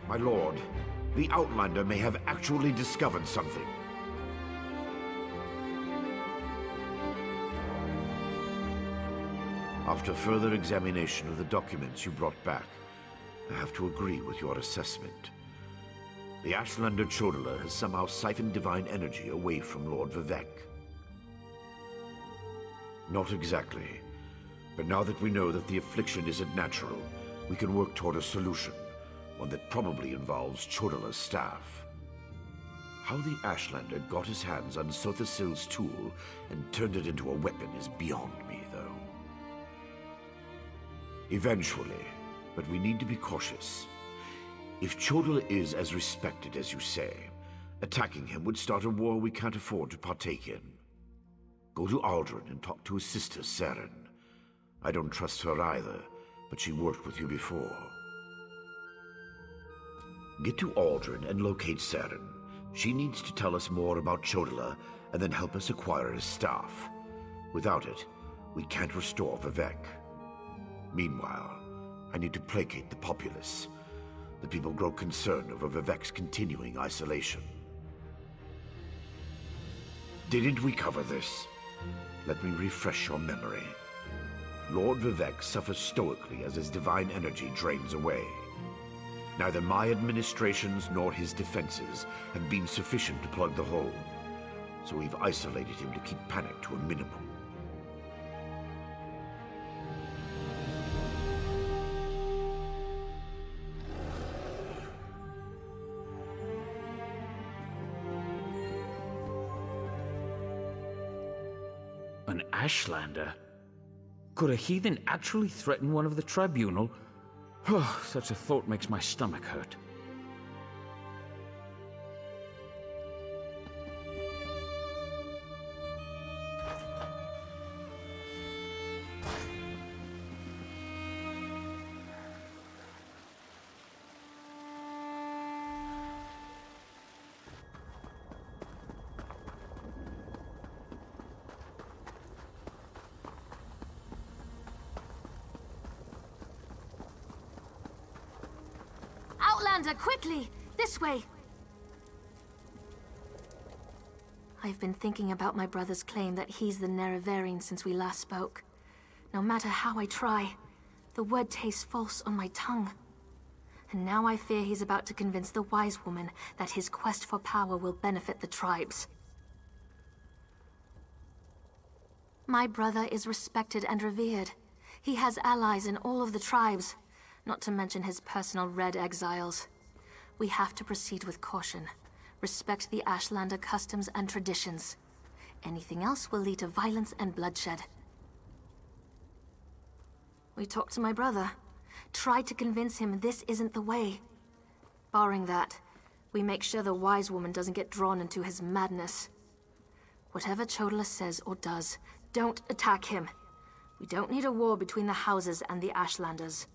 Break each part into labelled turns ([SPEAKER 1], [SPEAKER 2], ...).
[SPEAKER 1] My lord, the Outlander may have actually discovered something. After further examination of the documents you brought back, I have to agree with your assessment. The Ashlander Chodala has somehow siphoned divine energy away from Lord Vivek. Not exactly. But now that we know that the affliction isn't natural, we can work toward a solution, one that probably involves Chodala's staff. How the Ashlander got his hands on Sothasil's tool and turned it into a weapon is beyond me, though. Eventually, but we need to be cautious. If Chodala is as respected as you say, attacking him would start a war we can't afford to partake in. Go to Aldrin and talk to his sister, Saren. I don't trust her either, but she worked with you before. Get to Aldrin and locate Saren. She needs to tell us more about Chodala and then help us acquire his staff. Without it, we can't restore Vivek. Meanwhile, I need to placate the populace. The people grow concerned over Vivek's continuing isolation. Didn't we cover this? Let me refresh your memory. Lord Vivek suffers stoically as his divine energy drains away. Neither my administrations nor his defenses have been sufficient to plug the hole, so we've isolated him to keep panic to a minimum.
[SPEAKER 2] An Ashlander? Could a heathen actually threaten one of the tribunal? Oh, such a thought makes my stomach hurt.
[SPEAKER 3] Outlander, quickly! This way! I've been thinking about my brother's claim that he's the Nerevarine since we last spoke. No matter how I try, the word tastes false on my tongue. And now I fear he's about to convince the wise woman that his quest for power will benefit the tribes. My brother is respected and revered. He has allies in all of the tribes, not to mention his personal Red Exiles. We have to proceed with caution. Respect the Ashlander customs and traditions. Anything else will lead to violence and bloodshed. We talked to my brother. Tried to convince him this isn't the way. Barring that, we make sure the wise woman doesn't get drawn into his madness. Whatever Chodala says or does, don't attack him. We don't need a war between the houses and the Ashlanders.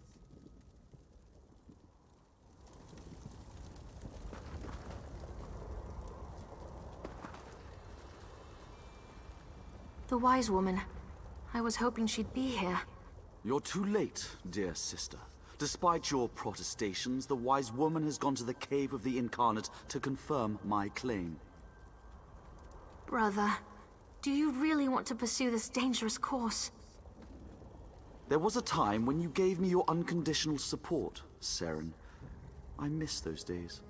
[SPEAKER 3] The wise woman. I was hoping she'd be here.
[SPEAKER 4] You're too late, dear sister. Despite your protestations, the wise woman has gone to the cave of the incarnate to confirm my claim.
[SPEAKER 3] Brother, do you really want to pursue this dangerous course?
[SPEAKER 4] There was a time when you gave me your unconditional support, Saren. I miss those days.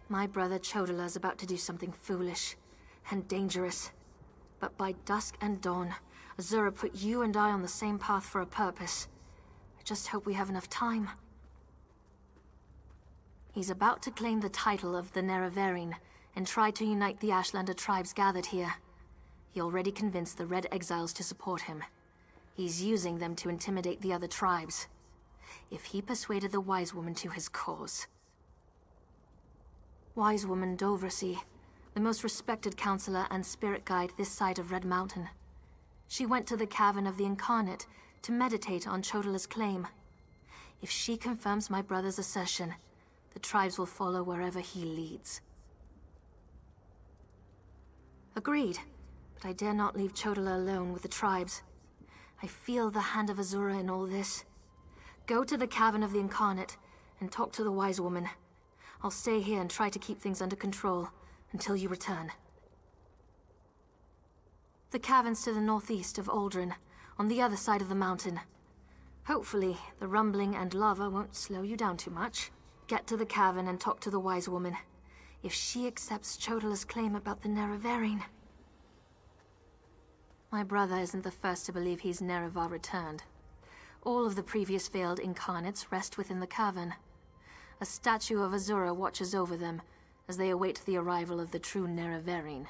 [SPEAKER 3] My brother Chodala's about to do something foolish and dangerous. But by dusk and dawn, Azura put you and I on the same path for a purpose. I just hope we have enough time. He's about to claim the title of the Nerevarine and try to unite the Ashlander tribes gathered here. He already convinced the Red Exiles to support him. He's using them to intimidate the other tribes. If he persuaded the Wise Woman to his cause... Wise Woman Dovrasi, the most respected counselor and spirit guide this side of Red Mountain. She went to the Cavern of the Incarnate to meditate on Chodala's claim. If she confirms my brother's assertion, the tribes will follow wherever he leads. Agreed. but I dare not leave Chodala alone with the tribes. I feel the hand of Azura in all this. Go to the Cavern of the Incarnate and talk to the Wise Woman. I'll stay here and try to keep things under control until you return. The cavern's to the northeast of Aldrin, on the other side of the mountain. Hopefully, the rumbling and lava won't slow you down too much. Get to the cavern and talk to the Wise Woman. If she accepts Chodala's claim about the Nerevarine... My brother isn't the first to believe he's Nerevar returned. All of the previous failed incarnates rest within the cavern. A statue of Azura watches over them as they await the arrival of the true Nerevarine.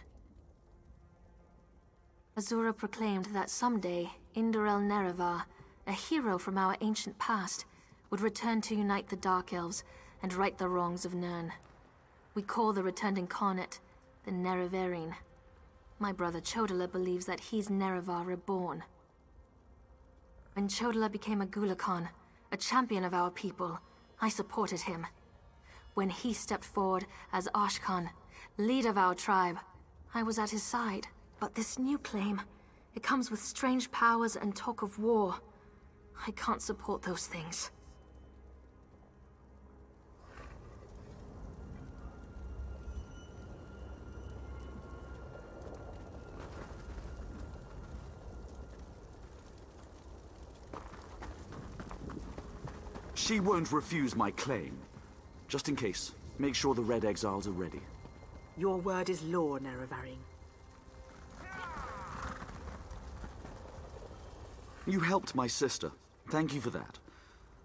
[SPEAKER 3] Azura proclaimed that someday, Indorel Nerevar, a hero from our ancient past, would return to unite the Dark Elves and right the wrongs of Nirn. We call the returned incarnate the Nerevarine. My brother Chodala believes that he's Nerevar reborn. When Chodala became a Gulakan, a champion of our people, I supported him. When he stepped forward as Ashkan, leader of our tribe, I was at his side. But this new claim, it comes with strange powers and talk of war. I can't support those things.
[SPEAKER 4] She won't refuse my claim. Just in case, make sure the Red Exiles are ready.
[SPEAKER 5] Your word is law, Nerevarine.
[SPEAKER 4] You helped my sister. Thank you for that.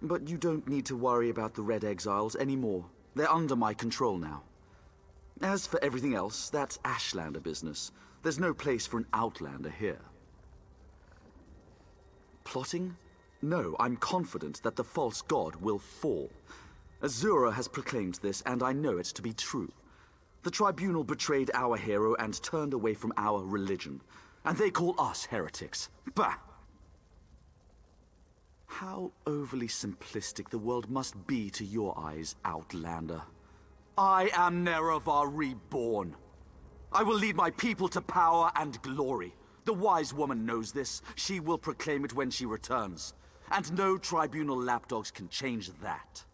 [SPEAKER 4] But you don't need to worry about the Red Exiles anymore. They're under my control now. As for everything else, that's Ashlander business. There's no place for an Outlander here. Plotting? No, I'm confident that the false god will fall. Azura has proclaimed this, and I know it to be true. The Tribunal betrayed our hero and turned away from our religion. And they call us heretics. Bah! How overly simplistic the world must be to your eyes, Outlander. I am Nerevar reborn. I will lead my people to power and glory. The Wise Woman knows this. She will proclaim it when she returns. And no Tribunal lapdogs can change that.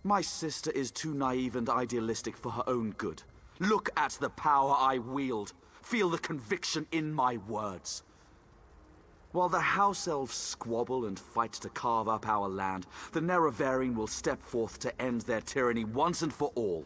[SPEAKER 4] My sister is too naive and idealistic for her own good. Look at the power I wield. Feel the conviction in my words. While the House Elves squabble and fight to carve up our land, the Nerevarine will step forth to end their tyranny once and for all.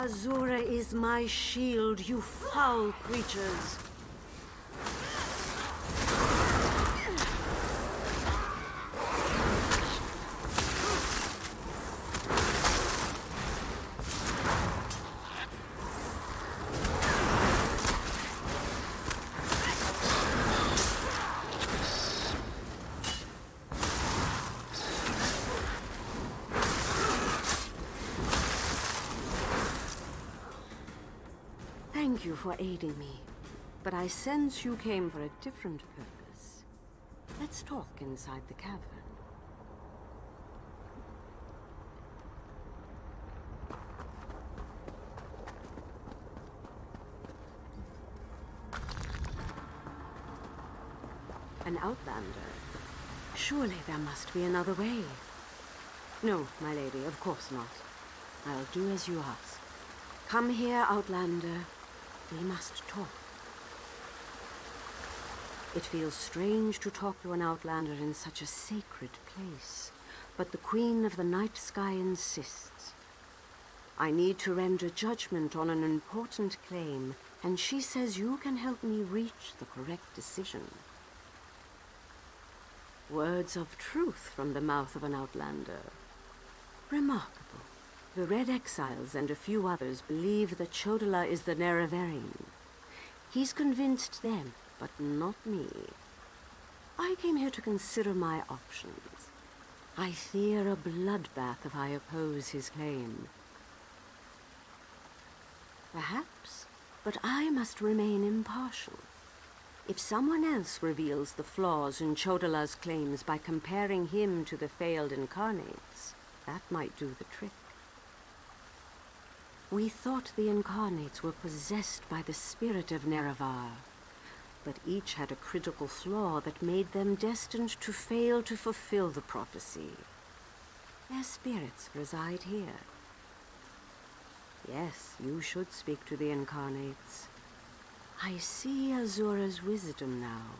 [SPEAKER 5] Azura is my shield, you foul creatures. Thank you for aiding me, but I sense you came for a different purpose. Let's talk inside the cavern. An Outlander? Surely there must be another way. No, my lady, of course not. I'll do as you ask. Come here, Outlander. We must talk. It feels strange to talk to an Outlander in such a sacred place, but the Queen of the Night Sky insists. I need to render judgment on an important claim, and she says you can help me reach the correct decision. Words of truth from the mouth of an Outlander. Remarkable. The Red Exiles and a few others believe that Chodala is the Nerevarine. He's convinced them, but not me. I came here to consider my options. I fear a bloodbath if I oppose his claim. Perhaps, but I must remain impartial. If someone else reveals the flaws in Chodala's claims by comparing him to the failed incarnates, that might do the trick. We thought the incarnates were possessed by the spirit of Nerevar, but each had a critical flaw that made them destined to fail to fulfill the prophecy. Their spirits reside here. Yes, you should speak to the incarnates. I see Azura's wisdom now.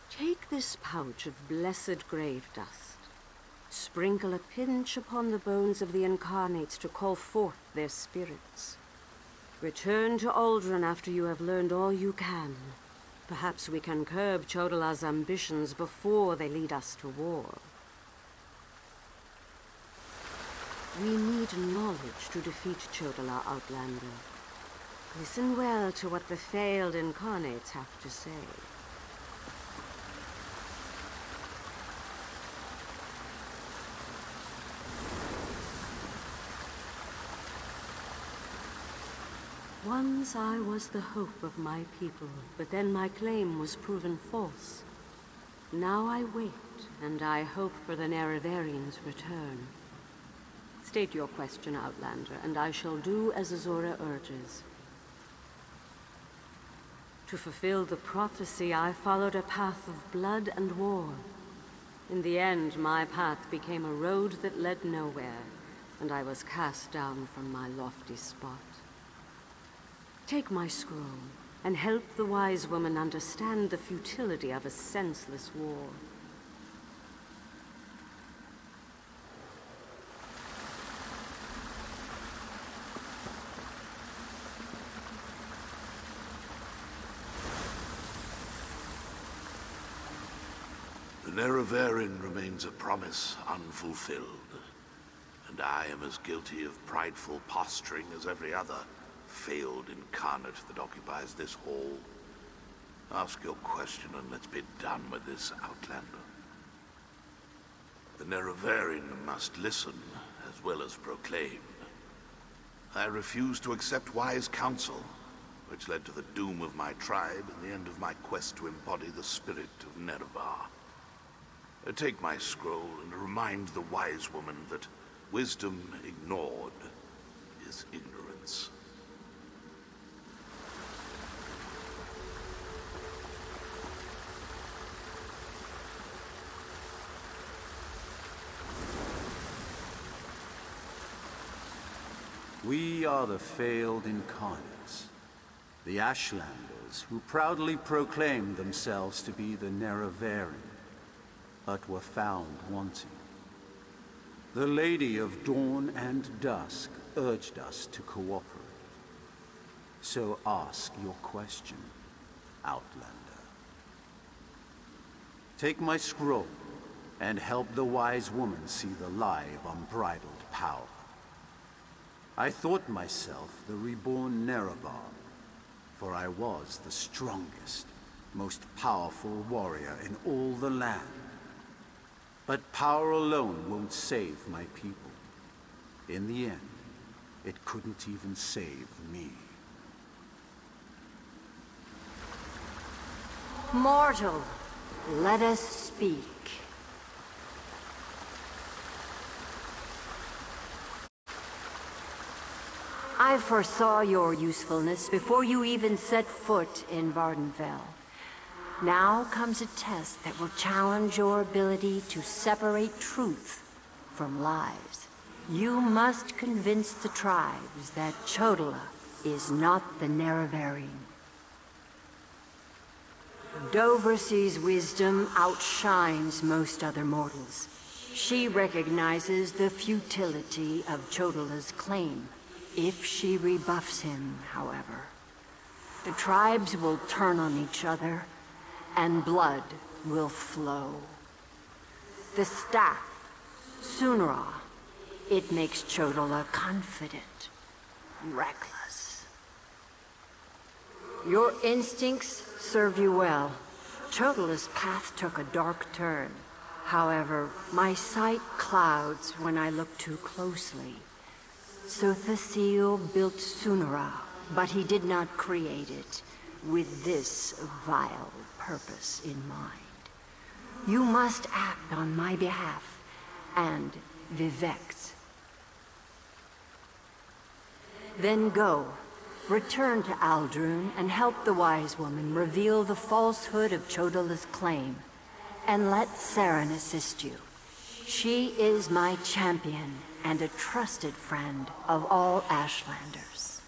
[SPEAKER 5] Take this pouch of blessed grave dust. Sprinkle a pinch upon the bones of the incarnates to call forth their spirits. Return to Aldrin after you have learned all you can. Perhaps we can curb Chodala's ambitions before they lead us to war. We need knowledge to defeat Chodala, Outlander. Listen well to what the failed incarnates have to say. Once I was the hope of my people, but then my claim was proven false. Now I wait, and I hope for the Nerevarines' return. State your question, Outlander, and I shall do as Azura urges. To fulfill the prophecy, I followed a path of blood and war. In the end, my path became a road that led nowhere, and I was cast down from my lofty spot. Take my scroll, and help the wise woman understand the futility of a senseless war.
[SPEAKER 1] The Nerevarine remains a promise unfulfilled, and I am as guilty of prideful posturing as every other failed incarnate that occupies this hall. Ask your question and let's be done with this, Outlander. The Nerevarine must listen as well as proclaim. I refuse to accept wise counsel, which led to the doom of my tribe and the end of my quest to embody the spirit of Nerevar. Take my scroll and remind the wise woman that wisdom ignored is ignorance.
[SPEAKER 6] We are the failed incarnates, the Ashlanders, who proudly proclaimed themselves to be the Nerevarine, but were found wanting. The Lady of Dawn and Dusk urged us to cooperate. So ask your question, Outlander. Take my scroll, and help the wise woman see the lie of unbridled power. I thought myself the reborn Nerevar, for I was the strongest, most powerful warrior in all the land. But power alone won't save my people. In the end, it couldn't even save me.
[SPEAKER 5] Mortal, let us speak. I foresaw your usefulness before you even set foot in Vardenfell. Now comes a test that will challenge your ability to separate truth from lies. You must convince the tribes that Chodala is not the Nerevarine. Doversee's wisdom outshines most other mortals. She recognizes the futility of Chodala's claim. If she rebuffs him, however, the tribes will turn on each other, and blood will flow. The staff, Sunra, it makes Chodala confident, reckless. Your instincts serve you well. Chodala's path took a dark turn. However, my sight clouds when I look too closely. Sothasil built Sunara, but he did not create it with this vile purpose in mind. You must act on my behalf, and Vivek's. Then go. Return to Aldrun and help the wise woman reveal the falsehood of Chodala's claim. And let Saren assist you. She is my champion and a trusted friend of all Ashlanders.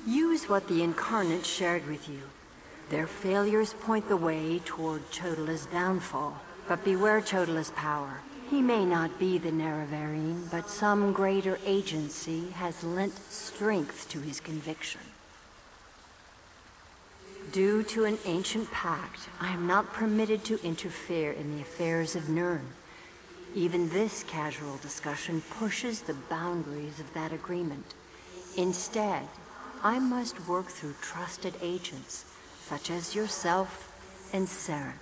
[SPEAKER 5] Use what the Incarnate shared with you. Their failures point the way toward Chodala's downfall. But beware Chodala's power. He may not be the Nerevarine, but some greater agency has lent strength to his conviction. Due to an ancient pact, I am not permitted to interfere in the affairs of Nirn. Even this casual discussion pushes the boundaries of that agreement. Instead, I must work through trusted agents, such as yourself and Saren.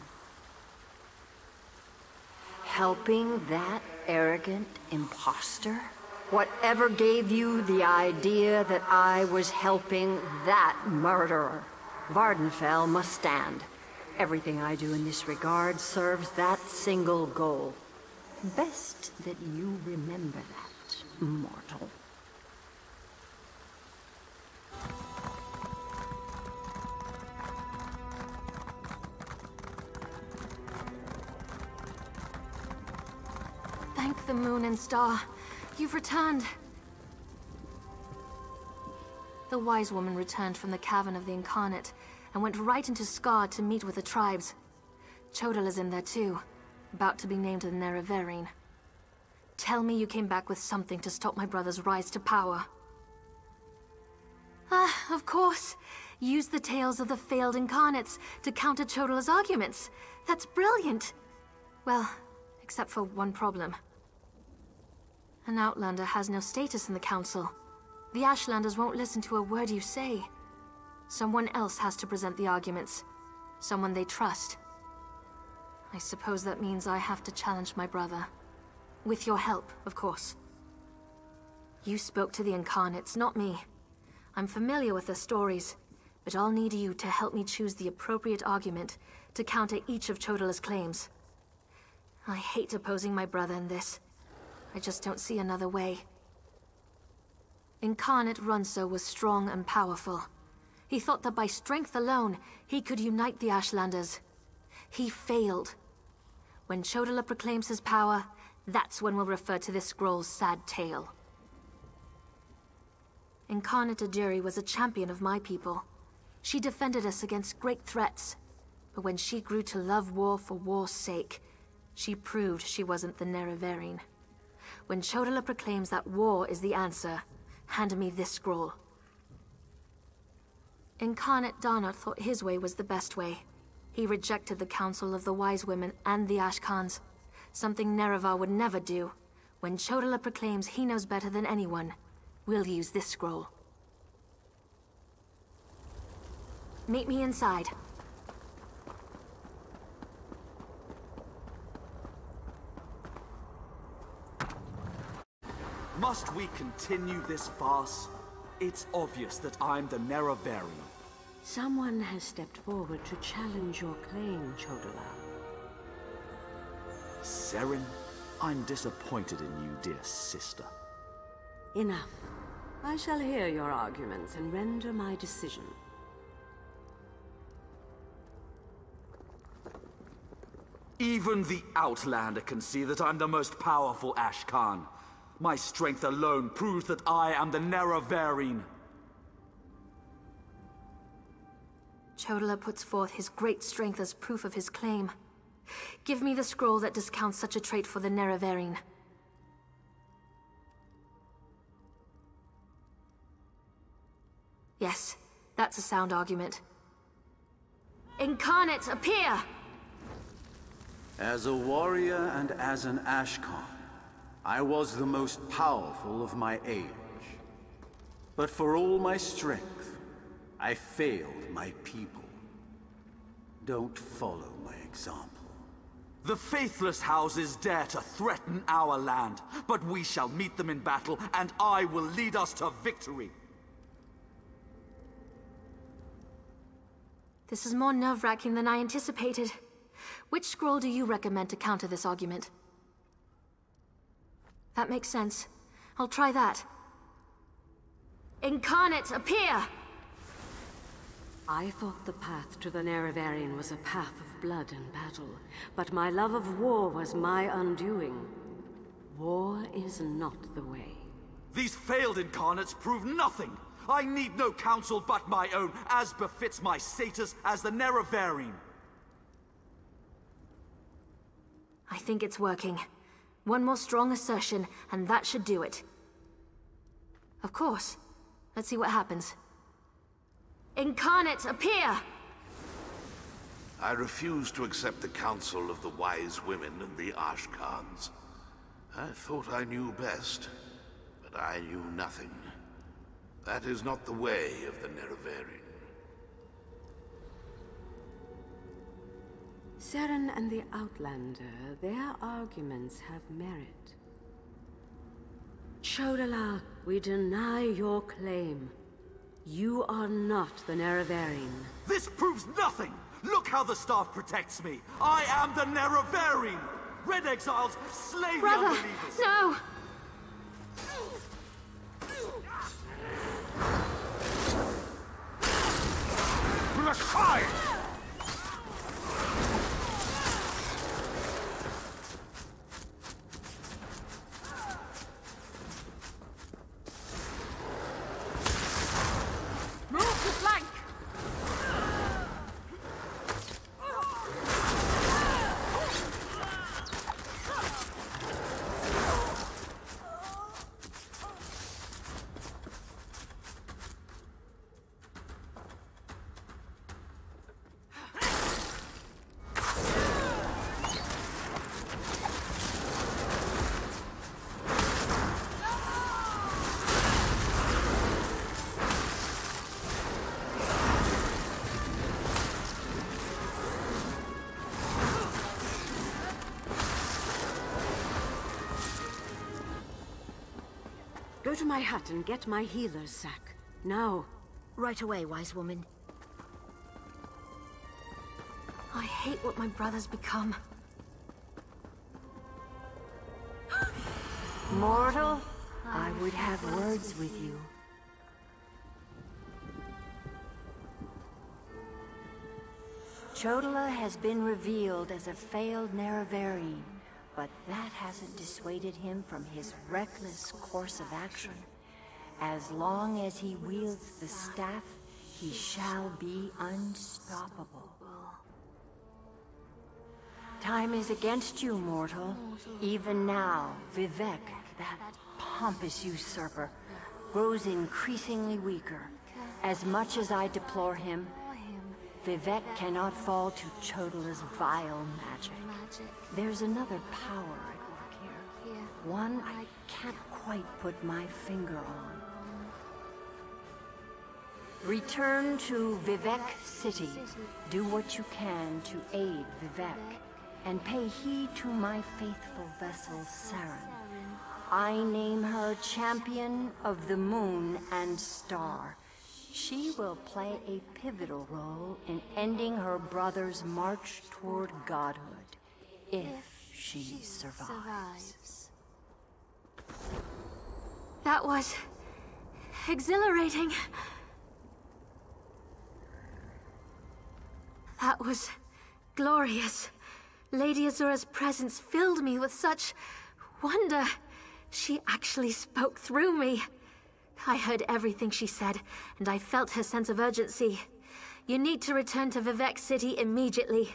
[SPEAKER 5] Helping that arrogant imposter? Whatever gave you the idea that I was helping that murderer? Vardenfell must stand. Everything I do in this regard serves that single goal. Best that you remember that, mortal.
[SPEAKER 3] Thank the moon and star. You've returned. The wise woman returned from the cavern of the Incarnate and went right into Scar to meet with the tribes. Chodala's in there too, about to be named the Nerevarine. Tell me you came back with something to stop my brother's rise to power. Ah, of course. Use the tales of the failed Incarnates to counter Chodala's arguments. That's brilliant. Well, except for one problem. An Outlander has no status in the Council. The Ashlanders won't listen to a word you say. Someone else has to present the arguments. Someone they trust. I suppose that means I have to challenge my brother. With your help, of course. You spoke to the Incarnates, not me. I'm familiar with their stories, but I'll need you to help me choose the appropriate argument to counter each of Chodala's claims. I hate opposing my brother in this. I just don't see another way. Incarnate Runso was strong and powerful. He thought that by strength alone, he could unite the Ashlanders. He failed. When Chodala proclaims his power, that's when we'll refer to this scroll's sad tale. Incarnate Adiri was a champion of my people. She defended us against great threats. But when she grew to love war for war's sake, she proved she wasn't the Nerevarine. When Chodala proclaims that war is the answer, hand me this scroll. Incarnate Darnot thought his way was the best way. He rejected the counsel of the Wise Women and the Ashkans, something Nerevar would never do. When Chodala proclaims he knows better than anyone, we'll use this scroll. Meet me inside.
[SPEAKER 4] Must we continue this farce? It's obvious that I'm the Nerevarine.
[SPEAKER 5] Someone has stepped forward to challenge your claim, Chodala.
[SPEAKER 4] Saren, I'm disappointed in you, dear sister.
[SPEAKER 5] Enough. I shall hear your arguments and render my decision.
[SPEAKER 4] Even the Outlander can see that I'm the most powerful Ashkan. My strength alone proves that I am the Nerevarine.
[SPEAKER 3] Chodala puts forth his great strength as proof of his claim. Give me the scroll that discounts such a trait for the Nerevarine. Yes, that's a sound argument. Incarnate, appear!
[SPEAKER 6] As a warrior and as an Ashkan, I was the most powerful of my age. But for all my strength, I failed my people. Don't follow my example.
[SPEAKER 4] The faithless houses dare to threaten our land, but we shall meet them in battle, and I will lead us to victory.
[SPEAKER 3] This is more nerve-wracking than I anticipated. Which scroll do you recommend to counter this argument? That makes sense. I'll try that. Incarnate, appear!
[SPEAKER 5] I thought the path to the Nerevarine was a path of blood and battle, but my love of war was my undoing. War is not the way.
[SPEAKER 4] These failed incarnates prove nothing! I need no counsel but my own, as befits my status as the Nerevarine.
[SPEAKER 3] I think it's working. One more strong assertion, and that should do it. Of course. Let's see what happens. Incarnate, appear!
[SPEAKER 7] I refuse to accept the counsel of the wise women and the Ashkans. I thought I knew best, but I knew nothing. That is not the way of the Nerevarine.
[SPEAKER 5] Seren and the Outlander, their arguments have merit. Chodala, we deny your claim. You are not the Nerevarine.
[SPEAKER 4] This proves nothing! Look how the staff protects me! I am the Nerevarine! Red exiles, slay the
[SPEAKER 3] Brother,
[SPEAKER 4] unbelievers!
[SPEAKER 3] no!
[SPEAKER 7] Let's fight!
[SPEAKER 3] Move to flank!
[SPEAKER 5] Go to my hut and get my healer's sack. Now.
[SPEAKER 3] Right away, wise woman. I hate what my brother's become.
[SPEAKER 8] Mortal, I would have words with you. Chodala has been revealed as a failed Nerevarine, but that hasn't dissuaded him from his reckless course of action. As long as he wields the staff, he shall be unstoppable. Time is against you, mortal. Even now, Vivek, that pompous usurper, grows increasingly weaker. As much as I deplore him, Vivek cannot fall to Chodala's vile magic. There's another power at work here. One I can't quite put my finger on. Return to Vivek City. Do what you can to aid Vivek. And pay heed to my faithful vessel, Seren. I name her Champion of the Moon and Star. She will play a pivotal role in ending her brother's march toward godhood, if she survives.
[SPEAKER 3] That was exhilarating. That was glorious. Lady Azura's presence filled me with such wonder. She actually spoke through me. I heard everything she said, and I felt her sense of urgency. You need to return to Vivek City immediately.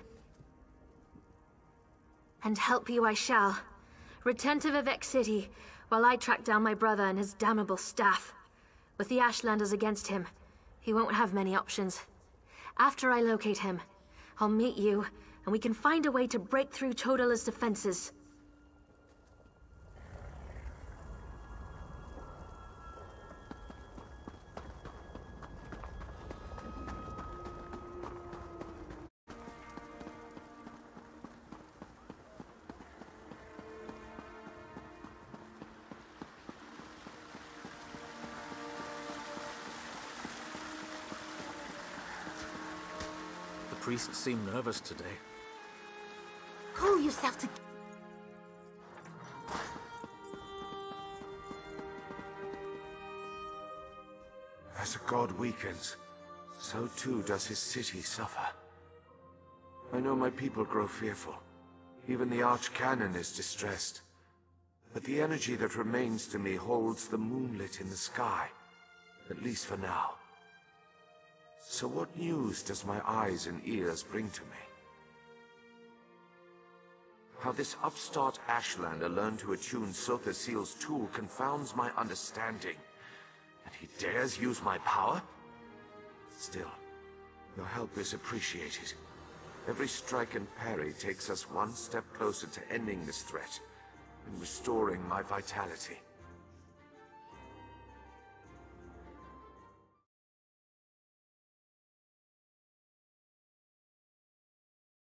[SPEAKER 3] And help you I shall. Return to Vivek City, while I track down my brother and his damnable staff. With the Ashlanders against him, he won't have many options. After I locate him, I'll meet you, and we can find a way to break through Chodala's defenses.
[SPEAKER 9] priest seem nervous today.
[SPEAKER 3] Pull yourself together.
[SPEAKER 1] As a god weakens, so too does his city suffer. I know my people grow fearful. Even the Archcanon is distressed. But the energy that remains to me holds the moonlit in the sky, at least for now. So what news does my eyes and ears bring to me? How this upstart Ashlander learned to attune Sotha Seal's tool confounds my understanding. And he dares use my power? Still, your help is appreciated. Every strike and parry takes us one step closer to ending this threat and restoring my vitality.